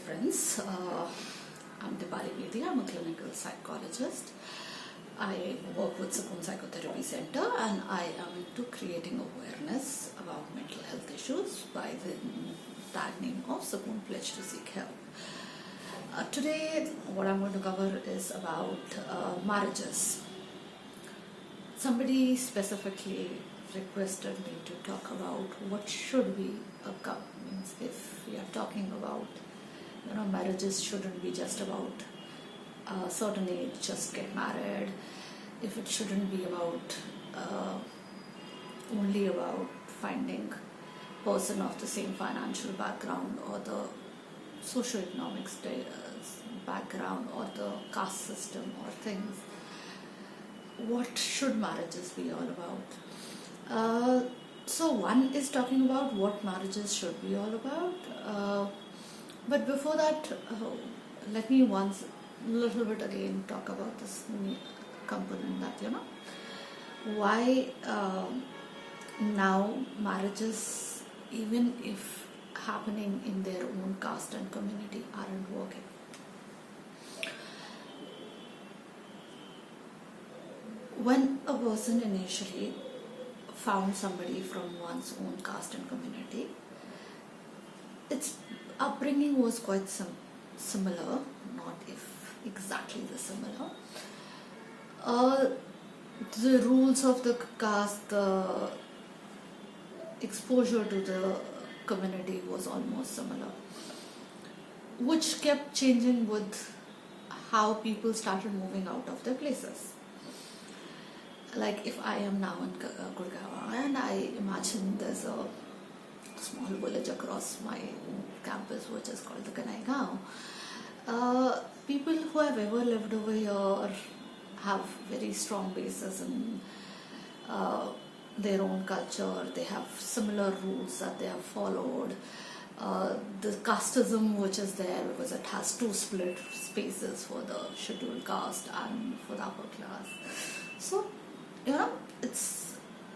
friends. I'm Dipali Bedi. I'm a clinical psychologist. I work with Sukoon Psychotherapy Center and I am into creating awareness about mental health issues by the tag name of Sukoon Pledge to Seek Help. Today, what I'm going to cover is about marriages. Somebody specifically requested me to talk about what should be a couple. Means if we are talking about, marriages shouldn't be just about a certain age, just get married. If it shouldn't be about only about finding person of the same financial background or the socioeconomic status background or the caste system or things. What should marriages be all about? So one is talking about what marriages should be all about. But before that, let me once a little bit again talk about this component that, why now marriages, even if happening in their own caste and community, aren't working. When a person initially found somebody from one's own caste and community, its upbringing was quite similar, not if exactly the similar. The rules of the caste, the exposure to the community was almost similar, which kept changing with how people started moving out of their places. Like if I am now in Gurgaon and I imagine there's a small village across my campus which is called the Kanaigaon. People who have ever lived over here have very strong bases in their own culture. They have similar rules that they have followed. The casteism which is there, because it has two split spaces for the scheduled caste and for the upper class. So,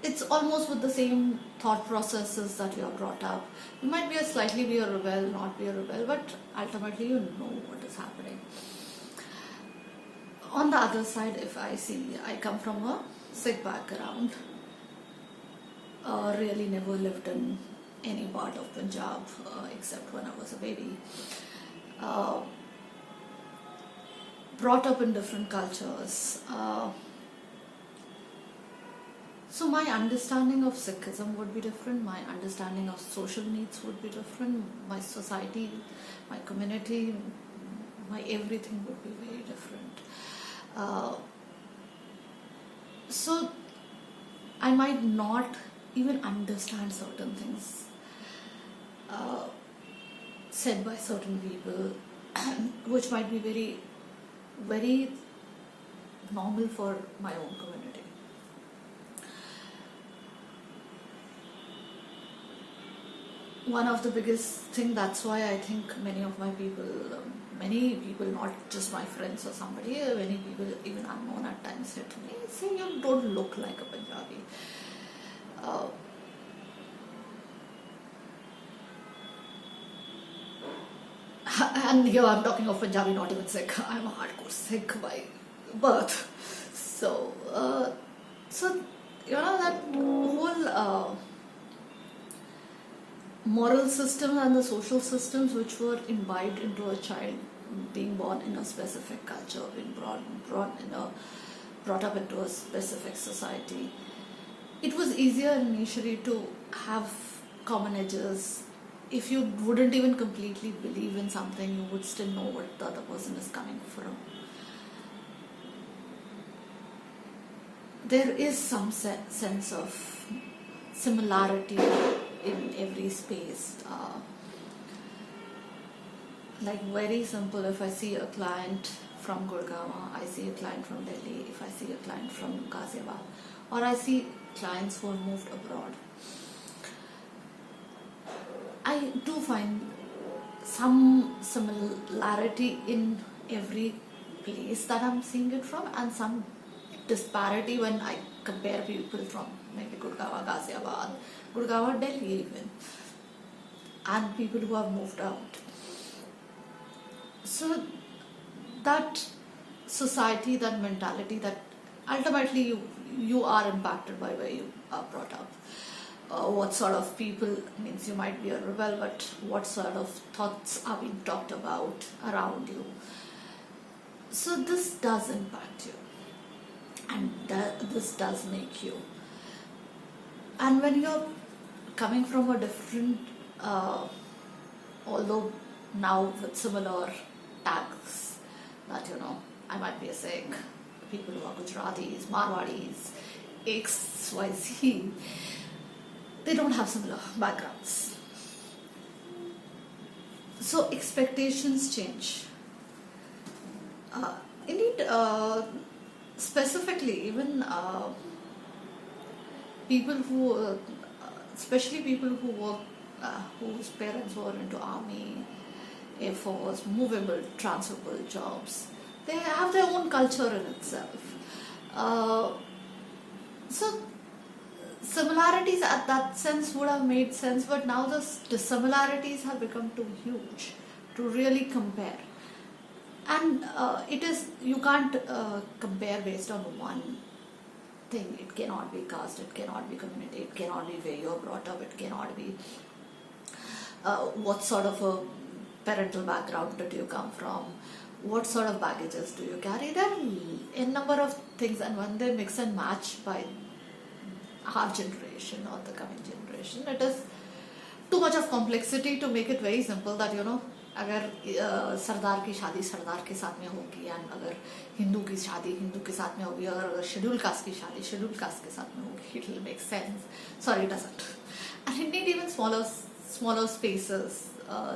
it's almost with the same thought processes that you are brought up. You might be slightly be a rebel, not be a rebel, but ultimately you know what is happening. On the other side, if I come from a Sikh background, really never lived in any part of Punjab except when I was a baby. Brought up in different cultures. So my understanding of Sikhism would be different, my understanding of social needs would be different, my society, my community, my everything would be very different. So I might not even understand certain things said by certain people, which might be very, very normal for my own community. One of the biggest thing, that's why I think many people, not just my friends or somebody, many people even unknown at times said to me, saying you don't look like a Punjabi. And here I'm talking of Punjabi, not even Sikh. I'm a hardcore Sikh by birth. So, that whole moral systems and the social systems which were imbibed into a child being born in a specific culture, being brought up into a specific society. It was easier initially to have common edges. If you wouldn't even completely believe in something, you would still know what the other person is coming from. There is some sense of similarity in every space. Like very simple, if I see a client from Gurgaon, I see a client from Delhi, if I see a client from Ghaziabad, or I see clients who have moved abroad, I do find some similarity in every place that I'm seeing it from, and some disparity when I compare people from maybe Gurgaon, Ghaziabad, Gurgaon, Delhi even, and people who have moved out. So that society, that mentality, that ultimately you are impacted by where you are brought up. What sort of people, means you might be a rebel, but what sort of thoughts are being talked about around you. So this does impact you, and this does make you. And when you're coming from a different, although now with similar tags, that I might be a Sikh, people who are Gujaratis, Marwadis, XYZ, they don't have similar backgrounds. So expectations change. Indeed, specifically, even people who, especially people who work, whose parents were into army, Air Force, movable, transferable jobs, they have their own culture in itself. So similarities at that sense would have made sense, but now the dissimilarities have become too huge to really compare. And you can't compare based on one thing. It cannot be caste, it cannot be community, it cannot be where you're brought up, it cannot be what sort of a parental background did you come from, what sort of baggages do you carry. There are a number of things, and when they mix and match by our generation or the coming generation, it is too much of complexity to make it very simple that अगर सरदार की शादी सरदार के साथ में होगी, and अगर हिंदू की शादी हिंदू के साथ में होगी, और अगर शेड्यूल कास्ट की शादी शेड्यूल कास्ट के साथ में होगी, it will make sense. Sorry, it doesn't. And it need even smaller spaces,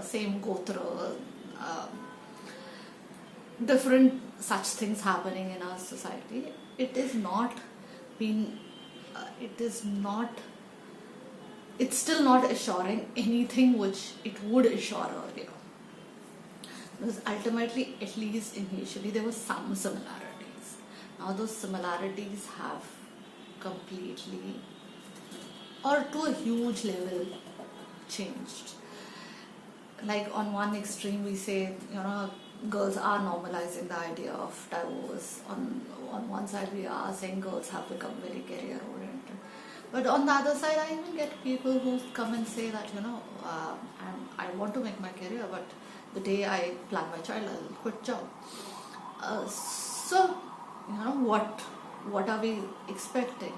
same gotra, different such things happening in our society. It is not been. It's still not assuring anything which it would assure earlier. Because ultimately, at least initially, there were some similarities. Now those similarities have completely, or to a huge level, changed. Like on one extreme, we say, girls are normalizing the idea of divorce. On one side, we are saying girls have become very career oriented. But on the other side, I even get people who come and say that, I want to make my career, but the day I plan my child, I'll quit job. So, what are we expecting?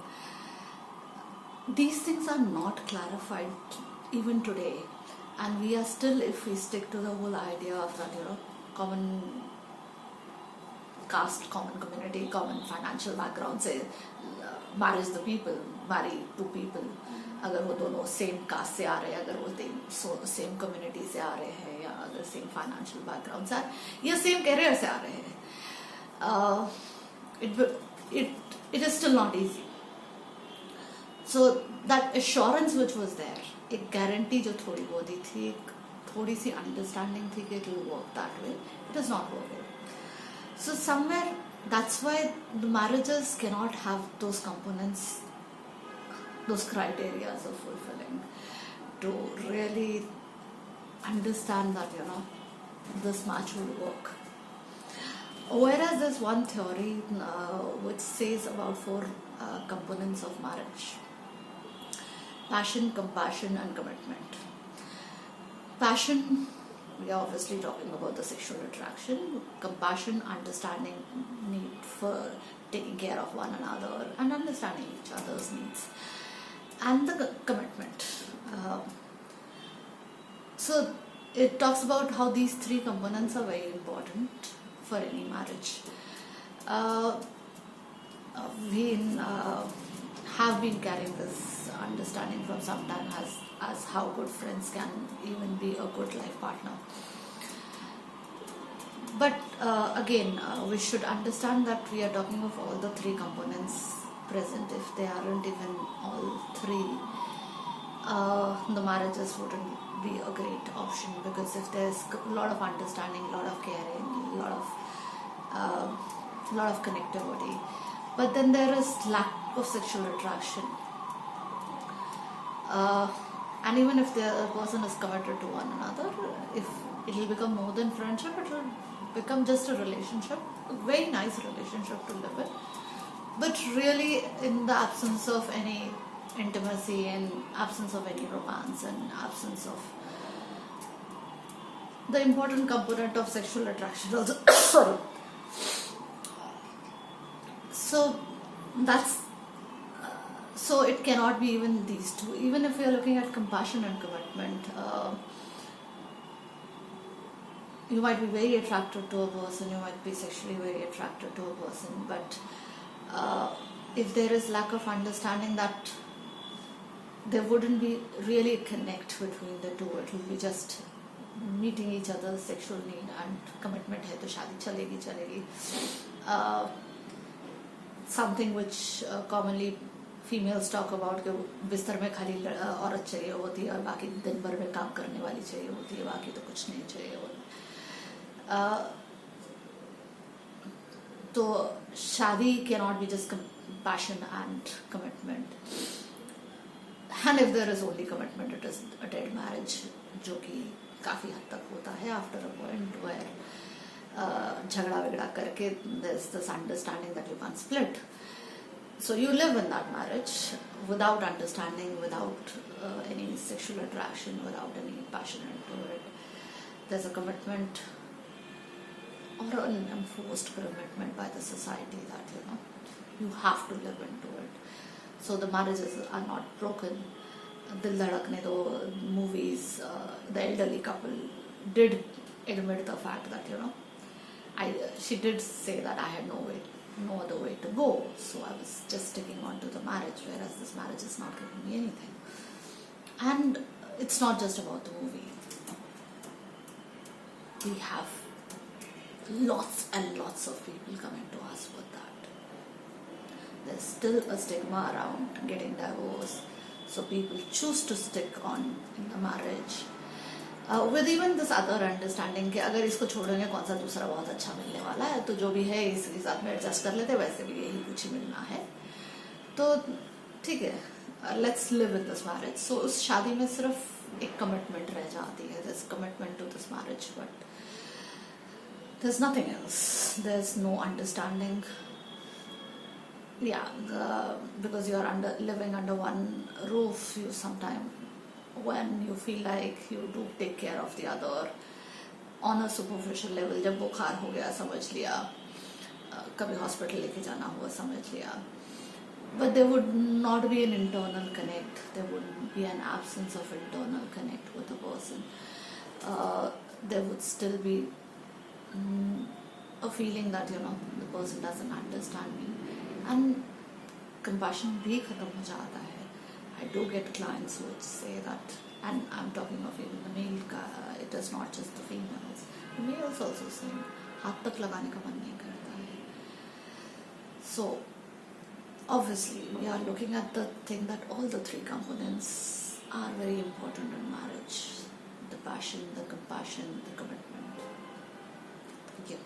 These things are not clarified even today. And we are still, if we stick to the whole idea of that, common caste, common community, common financial background, say, marriage the people, marry two people. अगर वो दोनों same caste से आ रहे हैं, अगर वो same community से आ रहे हैं, या अगर सेम फाइनेंशियल बैकग्राउंड से आ रहे हैं, या सेम कैरियर से आ रहे हैं, it is still not easy. So that assurance which was there, एक guarantee जो थोड़ी बहुत ही थी, एक थोड़ी सी understanding थी कि it will work that way, it is not working. So somewhere, that's why the marriages cannot have those components, those criteria of fulfilling, to really understand that this match will work. Whereas there's one theory which says about 4 components of marriage: passion, compassion, and commitment. Passion, we are obviously talking about the sexual attraction. Compassion, understanding need for taking care of one another and understanding each other's needs. And the commitment. So it talks about how these 3 components are very important for any marriage. We have been carrying this understanding from some time as how good friends can even be a good life partner. But again, we should understand that we are talking of all the 3 components present. If they aren't even all 3, the marriages wouldn't be a great option, because if there's a lot of understanding, a lot of caring, a lot of connectivity, but then there is lack of sexual attraction, and even if the person is committed to one another, if It will become more than friendship. It will become just a relationship, a very nice relationship to live in. But really, in the absence of any intimacy and absence of any romance and absence of the important component of sexual attraction also. Sorry. So that's so it cannot be even these two. Even if we are looking at compassion and commitment, you might be very attracted to a person, you might be sexually very attracted to a person, but if there is lack of understanding, that there wouldn't be really a connect between the two. It will be just meeting each other's sexual need and commitment hai to shaadi chalegi. Something which commonly females talk about कि बिस्तर में खाली औरत चाहिए होती है और बाकी दिन भर में काम करने वाली चाहिए होती है, बाकी तो कुछ नहीं चाहिए होता. तो शादी cannot be just passion and commitment. And if there is only commitment, it is a dead marriage, जो कि काफ़ी हद तक होता है after a point where झगड़ा वगड़ा करके there's this understanding that you can't split. So you live in that marriage without understanding, without any sexual attraction, without any passion into it. There's a commitment or an enforced commitment by the society that you have to live into it. So the marriages are not broken. Dil Dhadakne Do movies, the elderly couple did admit the fact that she did say that I had no other way to go, so I was just sticking on to the marriage, whereas this marriage is not giving me anything. And it's not just about the movie. We have lots and lots of people coming to us with that. There's still a stigma around getting divorced, so people choose to stick on in the marriage. With even this other understanding कि अगर इसको छोड़ेंगे कौन सा दूसरा बहुत अच्छा मिलने वाला है, तो जो भी है इसके साथ में एडजस्ट कर लेते, वैसे भी यही कुछ ही मिलना है, तो ठीक है, let's live in this marriage. So उस शादी में सिर्फ एक commitment रह जाती है. There's commitment to this marriage, but there's nothing else. There's no understanding. Because you are living under one roof, you sometimes, when you feel like you do take care of the other on a superficial level. जब बुखार हो गया समझ लिया, कभी hospital लेके जाना हुआ समझ लिया, but there would not be an internal connect. There wouldn't be an absence of internal connect with a person. There would still be a feeling that the person doesn't understand me, and compassion भी खत्म हो जाता है. I do get clients who would say that, and I'm talking of even the male, it is not just the females. The males also say, हाथ तक लगाने का मन नहीं करता है. So, obviously, we are looking at the thing that all the three components are very important in marriage. The passion, the compassion, the commitment. Thank you.